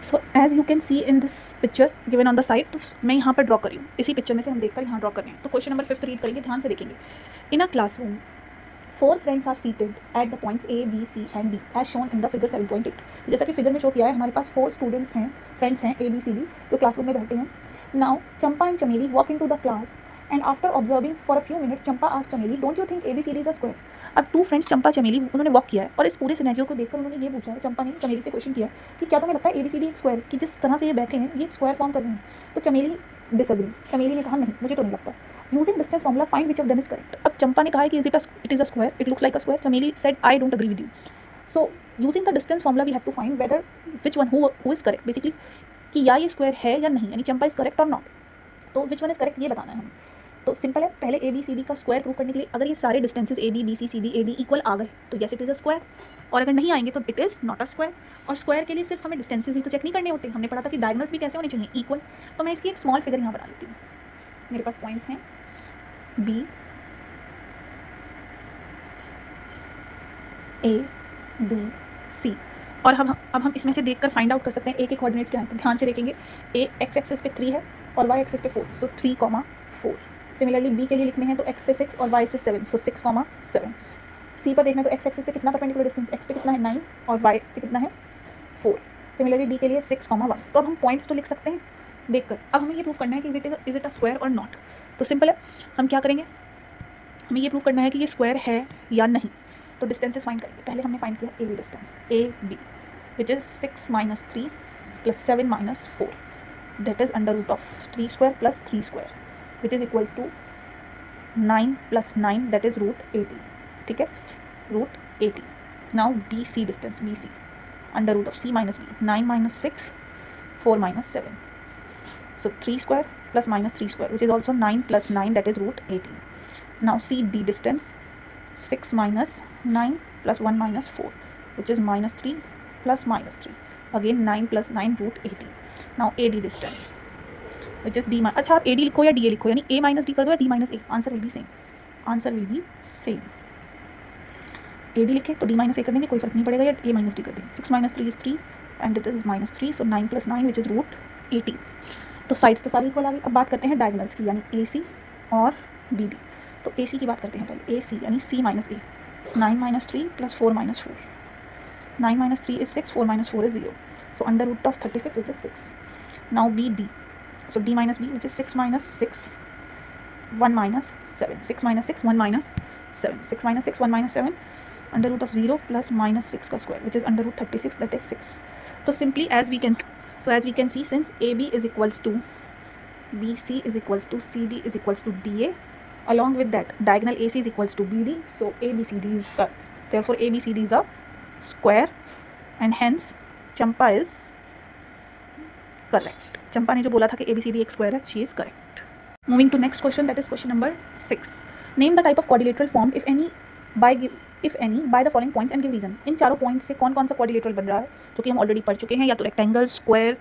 So as you can see in this picture given on the side, तो मैं यहाँ पर draw करी हूँ, इसी पिक्चर में से हम देखकर यहाँ ड्रॉ कर रहे हैं। तो क्वेश्चन नंबर 5 रीड करेंगे, ध्यान से देखेंगे। In a classroom 4 friends are seated at the points A, B, C and D as shown in the figure 7.8। जैसा कि फिगर में शो किया है, हमारे पास 4 स्टूडेंट्स हैं, फ्रेंड्स हैं A, B, C, D, जो क्लासरूम में बैठे हैं। Now Champa and Chameli walk into the class and after observing for a few minutes Champa asked Chameli, don't you think ABCD is a square. अब 2 फ्रेंड्स चंपा चमेली उन्होंने वॉक किया है और इस पूरे सिनेरियो को देखकर उन्होंने ये पूछा है, चंपा ने चमेली से क्वेश्चन किया कि क्या तुम्हें लगता है ABCD एक स्क्वायर, कि जिस तरह से ये बैठे हैं ये स्क्वायर फॉर्म कर रहे हैं। तो चमेली डिसएग्रीज, चमेली ने कहा नहीं, मुझे तो नहीं लगता। Using distance formula find which of them is correct. अब चंपा ने कहा है कि it is a square, it looks like a square. Chameli said I don't agree with you. So using the distance formula we have to find whether which one who is correct, basically कि या ये square है या नहीं, यानी Champa is correct और not. तो which one is correct ये बताना है हमें। तो सिंपल है, पहले ABCD का स्क्वायर प्रूव करने के लिए अगर ये सारे distances AB, BC, CD, AD equal आ गए तो yes it is a square, और अगर नहीं आएंगे तो it is not a square. और स्क्वायर के लिए सिर्फ हमें डिस्टेंसेस ही तो चेक नहीं करने होते, हमने पढ़ा था कि डायगोनल्स भी कैसे होने चाहिए, इक्वल। तो मैं इसकी एक स्मॉल फिगर यहाँ बना लेती हूँ। मेरे पास पॉइंट्स हैं B, A, B, C, और अब हम इसमें से देखकर फाइंड आउट कर सकते हैं A के कोऑर्डिनेट्स क्या हैं। तो ध्यान से देखेंगे, A x एक्सिस पे 3 है और y एक्सिस पे 4, सो 3, 4। सिमिलरली B के लिए लिखने हैं तो x से 6 और y से 7, सो 6, 7। C पर देखना है तो x एक्सिस पे कितना परपेंडिकुलर डिस्टेंस, x पे कितना है 9 और y पे कितना है 4। सिमिलरली D के लिए 6, 1। तो अब हम पॉइंट्स तो लिख सकते हैं देखकर। अब हमें ये प्रूव करना है कि इज इट अ स्क्वायर और नॉट। तो सिंपल है, हम क्या करेंगे, हमें ये प्रूव करना है कि ये स्क्वायर है या नहीं। तो डिस्टेंसेस फाइंड करेंगे। पहले हमने फाइंड किया AB distance, AB which is 6 - 3 + 7 - 4, that is √3² + 3² which is equals to 9 + 9, that is √18, ठीक है, √18। Now BC distance, BC √C - B, 9 - 6 4 - 7, so 3² + -3² which is also 9 + 9, that is √18. Now CD distance, 6 - 9 + 1 - 4 which is -3 + -3, again 9 + 9 √18. Now AD distance which is D, अच्छा आप AD लिखो या DA लिखो, यानी A - D कर दो या D - A, answer will B same, answer will B same. AD लिखे तो D - A कर देंगे, कोई फर्क नहीं पड़ेगा, या A - D कर देंगे। 6 - 3 is 3 and it is -3, so 9 + 9 which is √18। तो साइड्स तो सारी इक्वल आ गई। अब बात करते हैं डायगोनल्स की, यानी AC और BD। तो AC की बात करते हैं पहले, AC यानी C - A, 9 - 3 + 4 - 4, 9 - 3 is 6, 4 - 4 is 0, so √36 which is 6. Now BD, so D - B which is 6 - 6 1 - 7, 6 - 6 1 - 7, 6 - 6 1 - 7, √0 + -6 का square which is √36, that is 6. So simply as we can see, since AB is equals to BC is equals to CD is equals to DA, along with that diagonal AC is equals to BD, so ABCD is therefore ABCD is a square and hence Champa is correct. Champa ने जो बोला था कि ABCD एक square है, she is correct. Moving to next question, that is question number 6. Name the type of quadrilateral formed if any by the following points and give reason. इन चारों points से कौन कौन सा क्वाड्रिलेटरल बन रहा है, जो कि हम ऑलरेडी पढ़ चुके हैं, या तो रेक्टेंगल, स्क्वायर,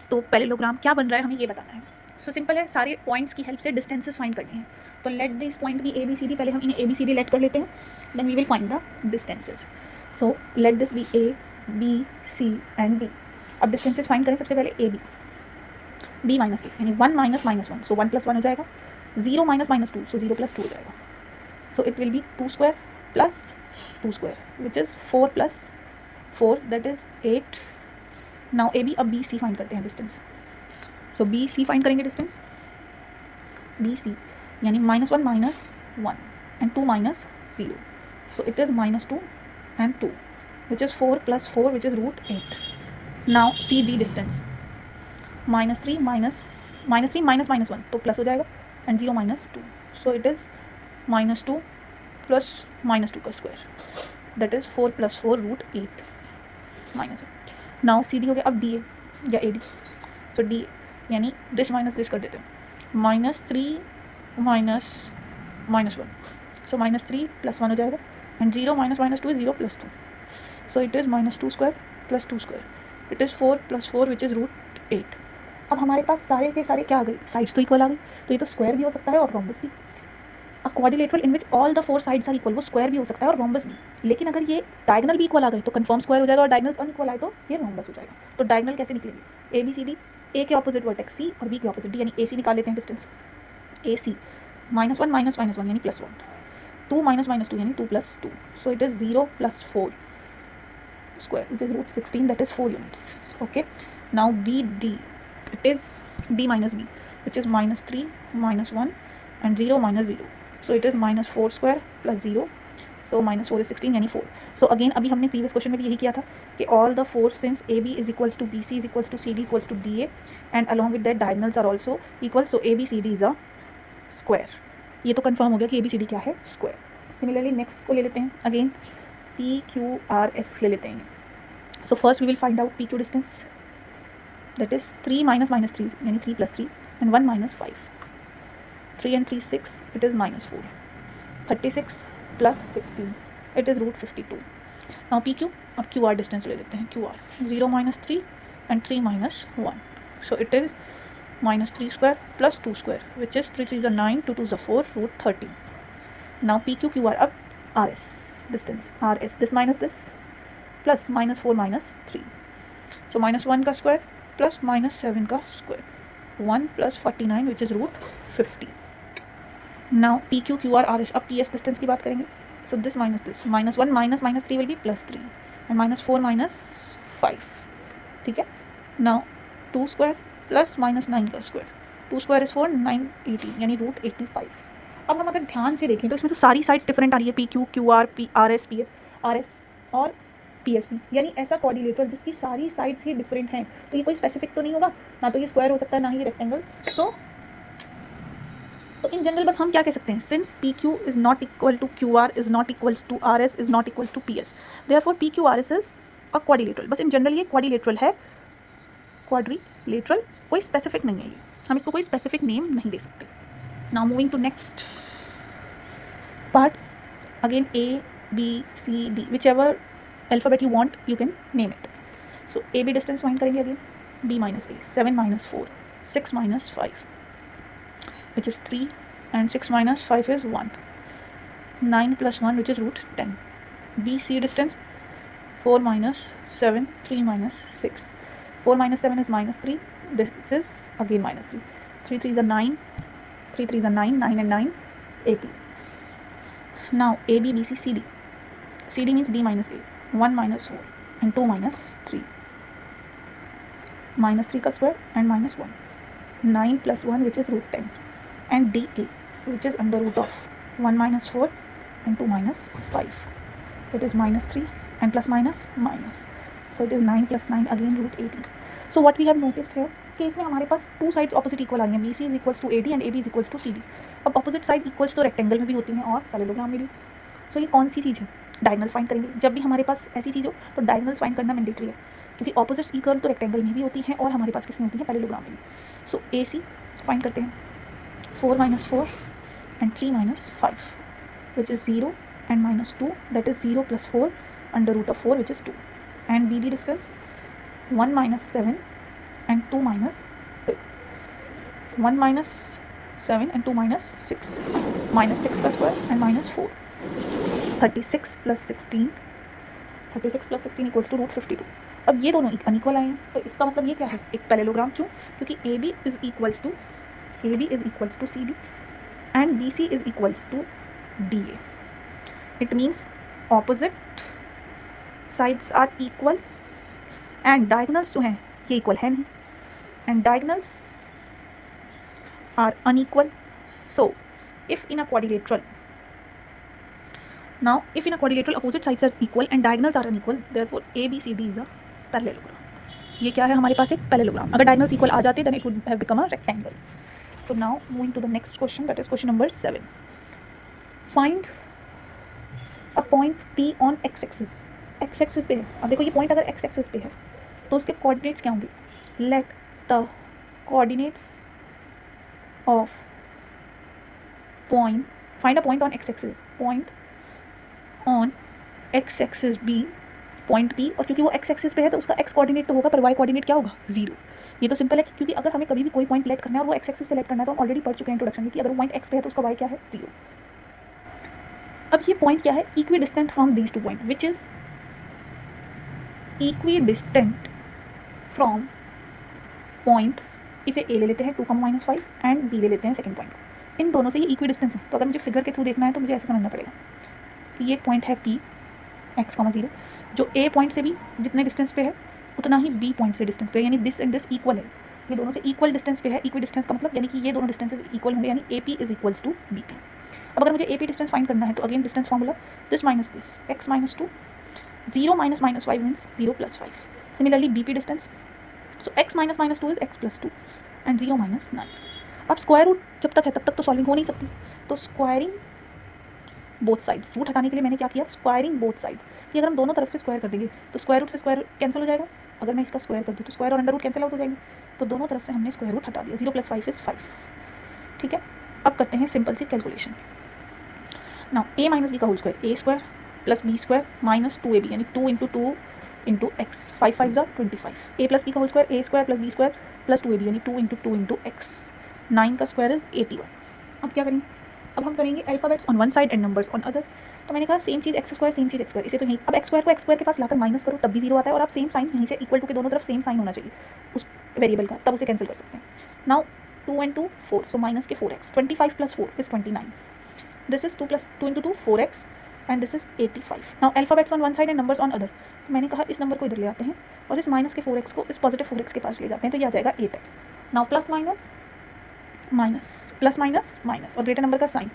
तो पैरेललोग्राम क्या बन रहा है हमें ये बताना है। सो सिंपल है, सारे पॉइंट्स की हेल्प से डिस्टेंसेस फाइंड करने हैं। तो let this point be A B C D, पहले हम इन्हें A B C D let कर लेते हैं, then we will find the distances. So let this be A B C and D. अब डिस्टेंसेस फाइंड करें, सबसे पहले A B, B minus A यानी 1 माइनस माइनस 1, सो 1 प्लस 1 हो जाएगा, 0 माइनस माइनस 2, सो 0 प्लस 2 हो जाएगा। So it will be 2 square plus 2 square which is 4 plus 4 that is 8। Now A B, अब बी सी फाइंड करते हैं distance. So B C find करेंगे distance, B C यानी -1 minus 1 and 2 minus 0, so it is -2 and 2 which is 4 plus 4 which is √8। Now C D distance, -3 minus -1 तो plus हो जाएगा and 0 minus 2, so it is -2 plus -2 का square that is 4 plus 4 √8 minus. Now C D हो गया। अब D A या A D, तो D A यानी दिस माइनस दिस कर देते हैं, -3 माइनस -1, सो -3 प्लस 1 हो जाएगा and 0 minus -2 is 0 plus 2, so it is -2 square plus 2 square, it is 4 plus 4 which is √8। अब हमारे पास सारे के सारे क्या आ गए, साइड्स तो इक्वल आ गई, तो ये तो स्क्वायर भी हो सकता है और रोम्बस भी। A quadrilateral in which all the 4 sides are equal, वो स्क्वायर भी हो सकता है और रोम्बस भी। लेकिन अगर ये डायगोनल भी इक्वल आ गए तो कंफर्म स्क्वायर हो जाएगा, और डायगोनल्स अनइक्वल आए तो ये रोम्बस हो जाएगा। तो डायगोनल कैसे निकलेंगे, ए बी सी डी, ए के ऑपोजिट वर्टेक्स सी और बी के ऑपोजिट डी, यानी ए सी निकाल लेते हैं डिस्टेंस, ए सी -1 माइनस -1 यानी +1, 2 माइनस -2 यानी 2 + 2, so it is 0 + 4 square which is √16 that is 4 units. Okay, now BD, it is D minus B which is -3 -1 and 0 minus 0, so it is -4 square plus 0, so -4 is 16 यानी 4. So again अभी हमने previous question में भी यही किया था कि all the 4 since AB is equals to BC is equals to CD equals to DA and along with that diagonals are also equal, so ABCD is a square. ये तो कंफर्म हो गया कि ABCD क्या है, स्क्वायर. सिमिलरली नेक्स्ट को ले लेते हैं, अगेन PQRS ले लेते हैं. So first we will find out PQ distance, that is 3 minus -3 यानी 3 plus 3 and 1 minus 5. 3 and 3 6, it is -4. 36 plus 16, it is √52. Now PQ, अब QR distance ले लेते हैं. QR 0 minus 3 and 3 minus 1, so it is -3 square plus 2 square which is 3 3 is 9, 2 2 is 4, √13. Now PQ QR, अब RS distance, RS this minus this plus -4 minus 3, so -1 का square plus -7 का square, 1 plus 49 which is √50. Now PQ QR RS, अब PS distance की बात करेंगे, so this minus this, -1 minus -3 will be +3 and -4 minus 5, ठीक है. Now 2 square plus -9 का square, 2 square is 4, 9 18 यानी √85. अब हम अगर ध्यान से देखें तो इसमें तो सारी साइड्स डिफरेंट आ रही है, PQ QR RS PS RS और PSC, यानी ऐसा कोऑर्डिनेटर जिसकी सारी साइड्स ही डिफरेंट हैं, तो ये कोई स्पेसिफिक तो नहीं होगा, ना तो ये स्क्वायर हो सकता है ना ही ये रेक्टेंगल. तो इन जनरल बस हम क्या कह सकते हैं, since PQ is not equal to QR is not equals to RS is not equals to PS, therefore PQRS is a quadrilateral. बस इन जनरल ये क्वाड्रिलेटरल है, क्वाड्रिलेटरल, कोई स्पेसिफिक नहीं है ये, हम इसको कोई स्पेसिफिक नेम नहीं दे सकते. Now moving to next part, again ABCD, whichever alphabet you want you can name it. So AB distance find करेंगे again, B minus A, 7 minus 4, 6 minus 5 which is 3 and 6 minus 5 is 1, 9 plus 1 which is √10. BC distance 4 minus 7, 3 minus 6, 4 minus 7 is -3, this is again -3, 3 3 is a 9, 3 3 is a 9, 9 and 9 18. Now AB BC CD, CD means D minus A, 1 minus 4 and 2 minus 3, -3 का square and -1, 9 plus 1 which is √10 and DA which is under root of 1 minus 4 and 2 minus 5, it is -3 and plus minus minus, so it is 9 plus 9 again √18. So what we have noticed here कि इसमें हमारे पास 2 sides opposite equal आ रही हैं, BC is equals to AD and AB is equals to CD. अब opposite side equals तो rectangle में भी होती हैं और पैरेललोग्राम में भी. सो ये कौन सी चीज़ है, डायगोनल्स फाइंड करेंगे. जब भी हमारे पास ऐसी चीज़ हो तो डायगोनल्स फाइंड करना मैंडेटरी है, क्योंकि ऑपोजिट्स इक्वल तो रेक्टेंगल में भी होती हैं और हमारे पास किस में होती है, पैरेललोग्राम में भी. सो AC फाइंड करते हैं, 4 minus 4 and 3 minus 5 which is 0 and -2, that is 0 plus 4 under root of 4 which is 2. And BD distance 1 minus 7 and 2 minus 6. 1 minus 7 and 2 minus 6. Minus 6 का square and minus 4. 36 plus 16 equals to √52. अब ये दोनों unequal आए हैं, तो इसका मतलब ये क्या है, एक पैरेललोग्राम। क्यों? क्योंकि AB is equals to CD and BC is equals to DA. It means opposite sides are equal and diagonals जो हैं ये equal है नहीं, and diagonals are unequal. So if in a quadrilateral opposite sides are equal and diagonals are unequal, therefore ABCD is a parallelogram. ये क्या है हमारे पास, एक पैरेललोग्राम। अगर diagonals equal आ जाते then it would have become a rectangle. So now moving to the next question, that is question number 7. Find a point P on x-axis. x-axis पे है। अब देखो ये पॉइंट अगर x-axis पे है तो उसके कोऑर्डिनेट्स क्या होंगे? Let the coordinates of point, find a point on x-axis. Point on x-axis B, point P, और क्योंकि वो x-axis पे है तो उसका x कोऑर्डिनेट तो होगा पर y कोऑर्डिनेट क्या होगा? 0। ये तो सिंपल है, क्योंकि अगर हमें कभी भी कोई पॉइंट लेट करना है और वो x-axis पे लेट करना है तो हम ऑलरेडी पढ़ चुके हैं इंट्रोडक्शन में कि अगर वो पॉइंट x पे है तो उसका y क्या है? 0। अब ये पॉइंट क्या है? Equi distant from these two point, which is equidistant from points, इसे A ले लेते हैं 2, -5 एंड B ले लेते हैं सेकंड पॉइंट को। इन दोनों से ये इक्वी डिस्टेंस है, तो अगर मुझे फिगर के थ्रू देखना है तो मुझे ऐसे समझना पड़ेगा कि ये पॉइंट है P x, 0, जो A पॉइंट से भी जितने डिस्टेंस पे है उतना ही B पॉइंट से डिस्टेंस पे है, यानी दिस एंड दिस इक्वल है, ये दोनों से इक्वल डिस्टेंस पे है। इक्वी डिस्टेंस का मतलब यानी कि ये दोनों डिस्टेंसेस इक्वल होंगे, यानी AP is equals to BP। अब अगर मुझे AP डिस्टेंस फाइंड करना है तो again distance formula this minus this, x - 2, 0 - -5 means 0 + 5। Similarly BP distance, so x - -2 is x + 2 and 0 - 9। अब स्क्वायर रूट जब तक है तब तक तो सॉल्विंग हो नहीं सकती, तो स्क्वायरिंग बोथ साइड्स, रूट हटाने के लिए मैंने क्या किया? Squaring both sides. कि अगर हम दोनों तरफ से स्क्वायर कर देंगे तो स्क्वायर रूट से स्क्वायर कैंसिल हो जाएगा। अगर मैं इसका स्क्वायर कर दूँ तो स्क्वायर और अंडर रूट कैंसिल आउट हो जाएंगे, तो दोनों तरफ से हमने स्क्वायर रूट हटा दिया। 0 + 5 इज 5। ठीक है, अब करते हैं सिंपल सी कैलकुलेशन। नाउ A - B का whole square, A² + B² - 2AB, यानी 2 × 2 × x, 5 × 5 = 25। A + B का whole square, A² + B² + 2AB, यानी 2 × 2 × x, 9 का स्क्वायर इज 81। अब क्या करेंगे? अब हम करेंगे alphabets on one side and numbers on other. तो मैंने कहा सेम चीज़ x², सेम चीज़ x², इसे तो यहीं, अब x² को x² के पास लाकर माइनस करो तब भी 0 आता है, और आप सेम साइन यहीं से इक्वल टू के दोनों तरफ सेम साइन होना चाहिए उस वेरिएबल का, तब उसे कैंसिल कर सकते हैं। नाउ 2 × 2 4, सो माइनस के 4x, 25 + 4 is 29, this is 2 + 2 × 2 4x and this is 85। Now alphabets on one side and numbers on other, तो मैंने कहा इस नंबर को इधर ले आते हैं और इस माइनस के 4x को इस पॉजिटिव 4x के पास ले जाते हैं, तो ये आ जाएगा 8x। नाउ प्लस माइनस और ग्रेटर नंबर का साइन,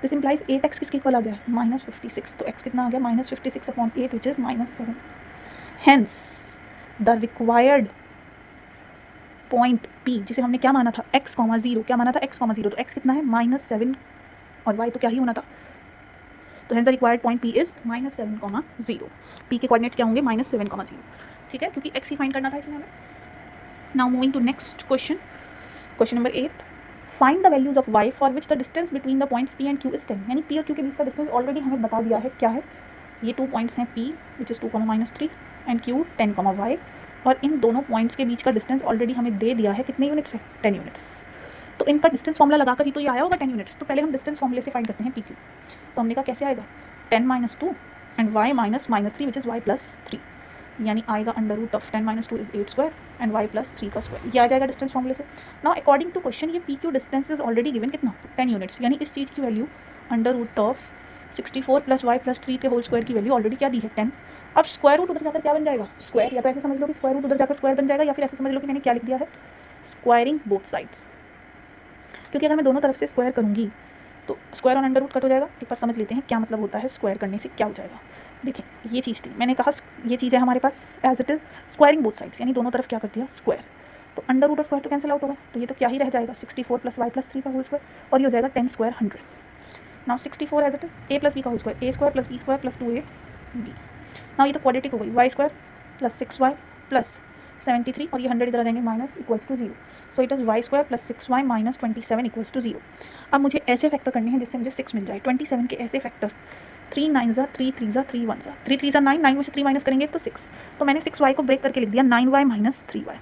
दिस इंप्लाइज 8x किसके इक्वल आ गया? -56, तो x कितना आ गया? -56/8 which is -7। Hence the required point P, जिसे हमने क्या माना था? x, 0, क्या माना था? x, 0, तो x कितना है? -7 और y तो क्या ही होना था, तो hence the required point P is -7, P के कोऑर्डिनेट्स क्या होंगे? -7, 0। ठीक है, क्योंकि x ही फाइंड करना था इसमें हमें। Now moving to next question, question number 8। Find the values of y for which the distance between the points P and Q is 10, यानी P और Q के बीच का डिस्टेंस ऑलरेडी हमें बता दिया है क्या है। ये 2 पॉइंट्स हैं P which is 2, -3 and Q 10, y, और इन दोनों पॉइंट्स के बीच का डिस्टेंस ऑलरेडी हमें दे दिया है, कितने यूनिट्स है? 10 यूनिट्स। तो इन पर डिस्टेंस फॉर्मूला लगाकर ही तो ये आया होगा 10 यूनिट्स, तो पहले हम डिस्टेंस फॉर्मूले से फाइंड करते हैं PQ। तो हमने कहा कैसे आएगा? 10 - 2 and y -3 which is y + 3, यानी आएगा √10 - 2 इज 8² एंड y + 3 का स्क्वायर, ये आ जाएगा डिस्टेंस फॉर्मूले से। नाउ अकॉर्डिंग टू क्वेश्चन ये PQ distance is already given कितना? 10 यूनिट्स, यानी इस चीज़ की वैल्यू √64 + y + 3 के होल स्क्वायर की वैल्यू ऑलरेडी क्या दी है? 10। अब स्क्वायर रूट उधर जाकर क्या बन जाएगा? स्क्वायर, या तो ऐसे समझ लो कि स्क्वायर रूट उधर जाकर स्क्वायर बन जाएगा, या फिर ऐसे समझ लो कि मैंने क्या लिख दिया है? स्क्वायरिंग बोथ साइड्स, क्योंकि अगर मैं दोनों तरफ से स्क्वायर करूँगी तो स्क्वायर और अंडर रूट कट हो जाएगा। एक बार समझ लेते हैं क्या मतलब होता है स्क्वायर करने से क्या हो जाएगा। देखें, ये चीज़ थी, मैंने कहा ये चीज़ है हमारे पास as it is squaring both sides, यानी दोनों तरफ क्या कर दिया? स्क्वायर। तो अंडर रूट और स्क्वायर तो कैंसिल आउट होगा, तो ये तो क्या ही रह जाएगा? 64 + y + 3 का होल स्क्वायर, और ये हो जाएगा 10 square 100। Now 64 as it is a + b का whole square, a² + b² + 2ab। Now ये तो क्वाड्रेटिक हो गई, y² + 6y + 73, और ये 100 इधर आ जाएंगे minus equals to 0, so it is y² + 6y - 27 equals to 0। अब मुझे ऐसे फैक्टर करने हैं जिससे मुझे 6 मिल जाए। 27 के ऐसे फैक्टर, 3 9 ज़ा 3 3 ज़ा 3 1 ज़ा 3 3 ज़ा 9, 9 में से 3 माइनस करेंगे तो 6, तो मैंने 6y को ब्रेक करके लिख दिया 9y - 3y।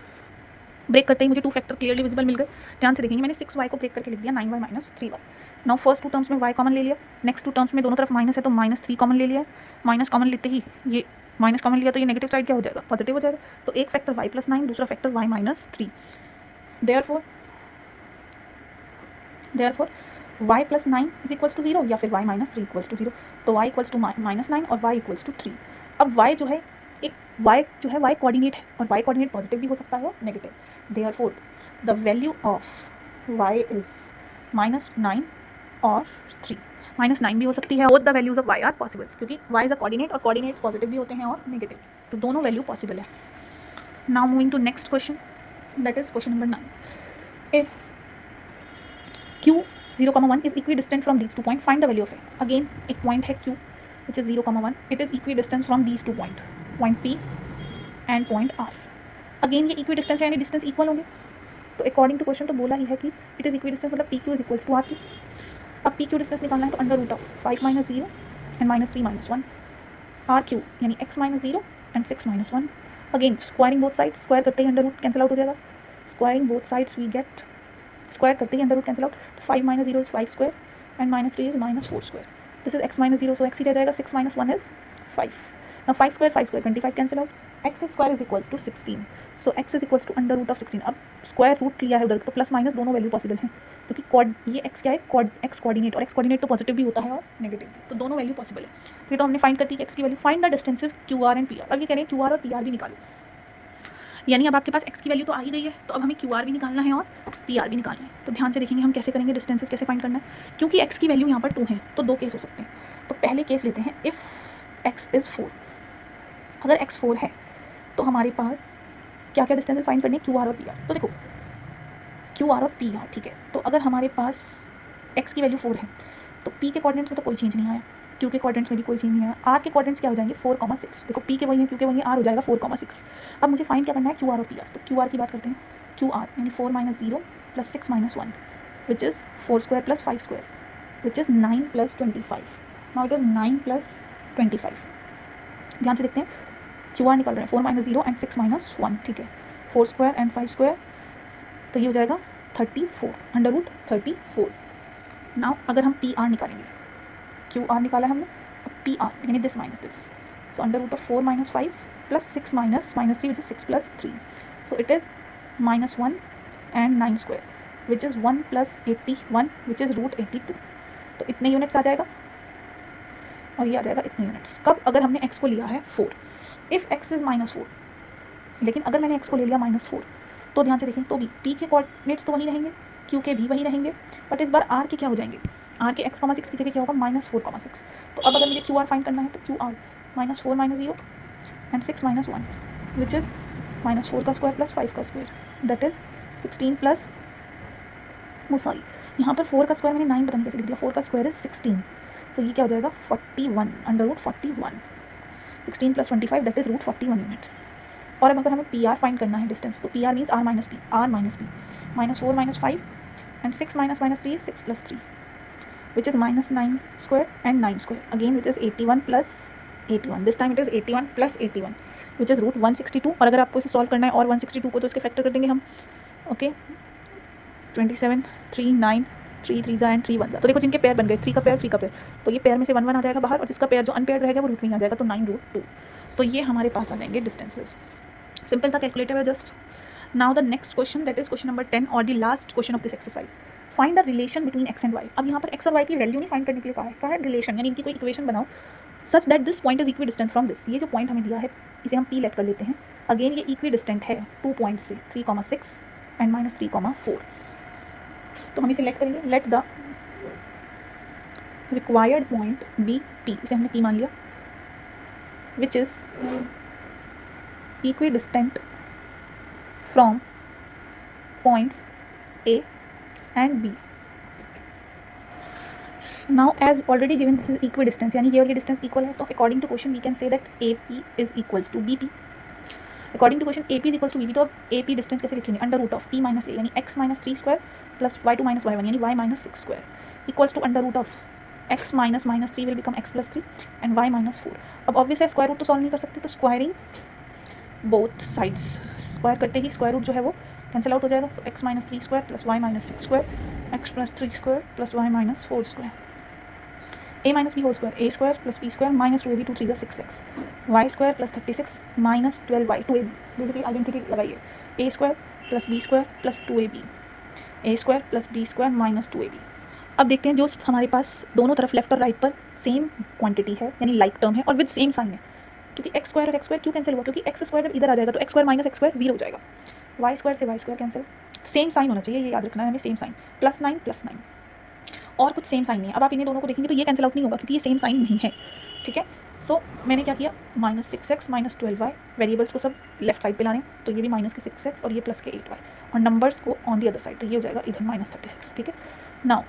ब्रेक करते ही मुझे 2 फैक्टर क्लियरली विजिबल मिल गए। ध्यान से देखेंगे, मैंने 6y को ब्रेक करके लिख दिया 9y minus 3y। Now first 2 terms में y कॉमन ले लिया, नेक्स्ट 2 टर्म्स में दोनों तरफ माइनस है तो -3 कॉमन ले लिया। माइनस कॉमन लेते ही ये माइनस कॉमन लिया तो ये नेगेटिव साइड क्या हो जाएगा, पॉजिटिव हो जाएगा। तो एक फैक्टर y प्लस 9, दूसरा factor y minus 3। Therefore y plus 9 is equals to 0 या फिर y माइनस 3 इक्वल्स टू 0। तो y इक्वल्स टू माइनस 9 और y इक्वल्स टू 3। अब y जो है y कोऑर्डिनेट है और y कोऑर्डिनेट पॉजिटिव भी हो सकता है और negative. Therefore the value of y is -9 और 3। -9 भी हो सकती है और the values of y are possible, क्योंकि y इज अ कोऑर्डिनेट और कोऑर्डिनेट्स पॉजिटिव भी होते हैं और नेगेटिव, तो दोनों वैल्यू पॉसिबल है। Now moving to next question, that is question number 9। If q 0,1 is equidistant from these 2 points, find the value of x। Again एक point है q which is 0,1, it is equidistant from these 2 points, point p and point r। Again ये equidistance है यानी distance equal होंगे। तो according to question तो बोला ही है कि इट इज इक्विडिस्टेंस, मतलब pq is equals to rq। अब pq डिस्टेंस निकालना है तो under root of 5 minus 0 and -3 - 1 rq यानी x - 0 एंड 6 - 1। Again squaring both sides, square करते ही अंडर रूट कैंसिल आउट हो जाएगा। Squaring both sides we get, square करते ही अंडर रूट कैंसिल आउट, तो 5 - 0 is 5 square and -3 is -4 square. This is x - 0, so x ही रह जाएगा। 6 - 1 is 5। Now 5 square 25 cancel out, x square is equals to 16, so x is equals to under root of 16। अब square root लिया है उधर, तो plus minus दोनों value possible हैं, क्योंकि ये x क्या है, x कोऑर्डिनेट, और x कोऑर्डिनेट तो पॉजिटिव भी होता है और नेगेटिव भी, तो दोनों वैल्यू पॉसिबल है। ये तो हमने फाइंड कर दी x की value. Find the distances QR and PR। अब ये कह रहे हैं QR और PR भी निकालो, यानी अब आपके पास x की वैल्यू तो आ ही गई है, तो अब हमें QR भी निकालना है और PR भी निकालना है। तो ध्यान से देखेंगे हम कैसे करेंगे, डिस्टेंसेस कैसे फाइंड करना है। क्योंकि x की वैल्यू यहाँ पर 2 है तो 2 केस हो सकते हैं। तो पहले केस लेते हैं, इफ़ x इज़ 4। अगर x 4 है तो हमारे पास क्या क्या डिस्टेंसेस फाइंड करने हैं, QR और PR। तो देखो QR और PR, ठीक है। तो अगर हमारे पास x की वैल्यू 4 है तो p के कोऑर्डिनेट्स में तो कोई चेंज नहीं आया, q के कोऑर्डिनेट्स में भी कोई चेंज नहीं आया, r के कोऑर्डिनेट्स क्या हो जाएंगे 4,6। देखो p के वही है, q के वही है, r हो जाएगा 4,6। अब मुझे फाइंड क्या करना है, QR और PR। तो QR की बात करते हैं, QR यानी 4 - 0 + 6 - 1 विच is 4 square + 5 square which is 9 + 25। Now it is 9 + 25। ध्यान से देखते हैं, QR निकल रहा है 4 - 0 एंड 6 - 1, ठीक है। 4 स्क्वायर एंड 5 स्क्वायर, तो ये हो जाएगा 34, अंडर रूट 34। नाउ अगर हम PR निकालेंगे, QR निकाला हमने, अब PR यानी this minus this, so under root of 4 - 5 + 6 - -3 which is 6 + 3, so it is -1 and 9 square which is 1 + 81 which is √82। तो इतने यूनिट्स आ जाएगा और ये आ जाएगा इतने यूनिट्स। कब, अगर हमने x को लिया है 4। इफ़ x इज़ -4, लेकिन अगर मैंने x को ले लिया -4 तो ध्यान से देखें, तो भी p के कोऑर्डिनेट्स तो वही रहेंगे, q के भी वही रहेंगे, बट इस बार r के क्या हो जाएंगे, r के x,6 की जगह क्या होगा -4,6। तो अब अगर मुझे QR फाइंड करना है तो QR -4 - 0 एंड 6 - 1 विच इज़ -4 का स्क्वायर + 5 का स्क्वायर, दैट इज़ 16 प्लस, वो सॉरी यहाँ पर 4 का स्क्वायर मैंने 9 पता नहीं कैसे लिख दिया, 4 का स्क्वायर इज 16, तो ये क्या हो जाएगा 41, under root 41। 16 + 25 that is √41 units. और अब अगर हमें PR फाइंड करना है डिस्टेंस, तो PR means R - P, R - P -4 - 5 and 6 - -3 is 6 + 3 which is -9 square and 9 square again which is 81 + 81, this time it is 81 + 81 which is √162। और अगर आपको इसे सॉल्व करना है और 162 को तो इसके फैक्टर कर देंगे हम, ओके 27 3 9 3 3 एंड 3 1। तो देखो जिनके पेयर बन गए, 3 का पेयर 3 का पेयर, तो ये पेयर में से 1 1 आ जाएगा बाहर, और जिसका पेयर जो अनपेयर रहेगा वो रूट में ही आ जाएगा, तो 9√2। तो ये हमारे पास आ जाएंगे डिस्टेंसेस। सिंपल था, कैलकुलेटिव है just. Now the next question, that is question number 10 और the last question of this exercise. Find the relation between x and y। अब यहाँ पर x और y की वैल्यू नहीं फाइंड करने के लिए कहा है रिलेशन, यानी इनकी कोई इक्वेशन बनाओ such that this point is equidistant from this. ये जो पॉइंट हमें दिया है इसे हम P लेट कर लेते हैं। अगेन ये इक्वी डिस्टेंट है 2 पॉइंट से, 3,6 एंड -3,4। तो हम इसे लेट करेंगे, let the required point be P, इसे हमने P मान लिया, which is equidistant from points A and B. Now as already given this is equidistant, यानी ये और ये डिस्टेंस इक्वल है, तो according to question we can say that AP is equals to BP. According to question AP is equals to BP, तो अब AP distance कैसे लिखेंगे, under root of P - A यानी x - 3 square plus y2 - y1 यानी y - 6 स्क्वायर equals to under root of x - -3 will become x + 3 and y - 4। अब obvious है square root तो सॉल्व नहीं कर सकते, तो स्क्वायरिंग बोथ साइड्स, स्क्वायर करते ही स्क्वायर रूट जो है वो कैंसिल आउट हो जाएगा. So x minus 3 square plus y minus 6 square, x plus 3 square plus y minus 4 square, a minus b whole square, a square plus B square minus 2ab 2 3 6x, y square plus 36 minus 12y 2ab. Basically identity लगाइए, a square plus B square plus 2ab, a square plus B square minus 2ab. अब देखते हैं जो हमारे पास दोनों तरफ left और right पर सेम क्वांटिटी है यानी लाइक टर्म है और विद सेम साइन है, क्योंकि एक्स स्क्वायर और एक्स स्क्वायर क्यों कैंसिल हुआ, क्योंकि एक्स स्क्वायर जब इधर आ जाएगा तो x square minus x square 0 हो जाएगा. वाई स्क्वायर से y square cancel, same sign होना चाहिए, ये याद रखना है हमें, सेम साइन, +9 +9 और कुछ सेम साइन नहीं है. अब आप इन्हें दोनों को देखेंगे तो ये कैंसिल आउट नहीं होगा क्योंकि ये सेम साइन नहीं है. ठीक है, सो मैंने क्या किया, -6x माइनस 12y, वेरिएबल्स को सब लेफ्ट साइड पे लाने, तो ये भी माइनस के 6x और ये प्लस के 8y और नंबर्स को ऑन दी अदर साइड, तो ये हो जाएगा इधर -36. ठीक है, now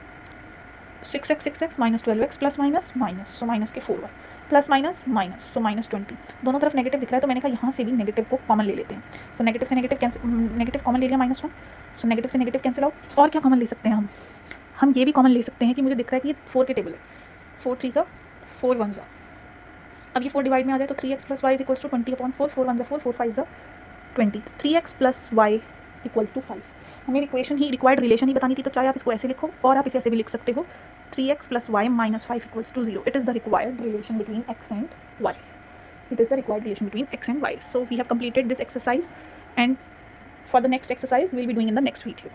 6x minus 12x plus minus minus, so minus के 4y प्लस माइनस माइनस, सो -20. दोनों तरफ नेगेटिव दिख रहा है तो मैंने कहा यहाँ से भी नेगेटिव को कॉमन ले लेते हैं. सो नेगेटिव से नेगेटिव कॉमन ले लिया -1, सो नेगेटिव से नेगेटिव कैंसिल आउट. और क्या कॉमन ले सकते हैं हम ये भी कॉमन ले सकते हैं कि मुझे दिख रहा है कि ये 4 के टेबल है, 4 3 ज़ा 4 1 ज़ा. अब ये 4 डिवाइड में आ जाए तो 3x plus Y equals to 20/4, 4 1 ज़ा 4, 4 5 ज़ा 20, 3x plus Y equals to 5. हमें इक्वेशन ही रिक्वायर्ड रिलेशन ही बतानी थी, तो चाहे आप इसको ऐसे लिखो और आप इसे ऐसे भी लिख सकते हो, 3x plus y minus 5 equals to 0. It is the required relation between x and y. It is the required relation between x and y. So we have completed this exercise, and for the next exercise we will be doing in the next video.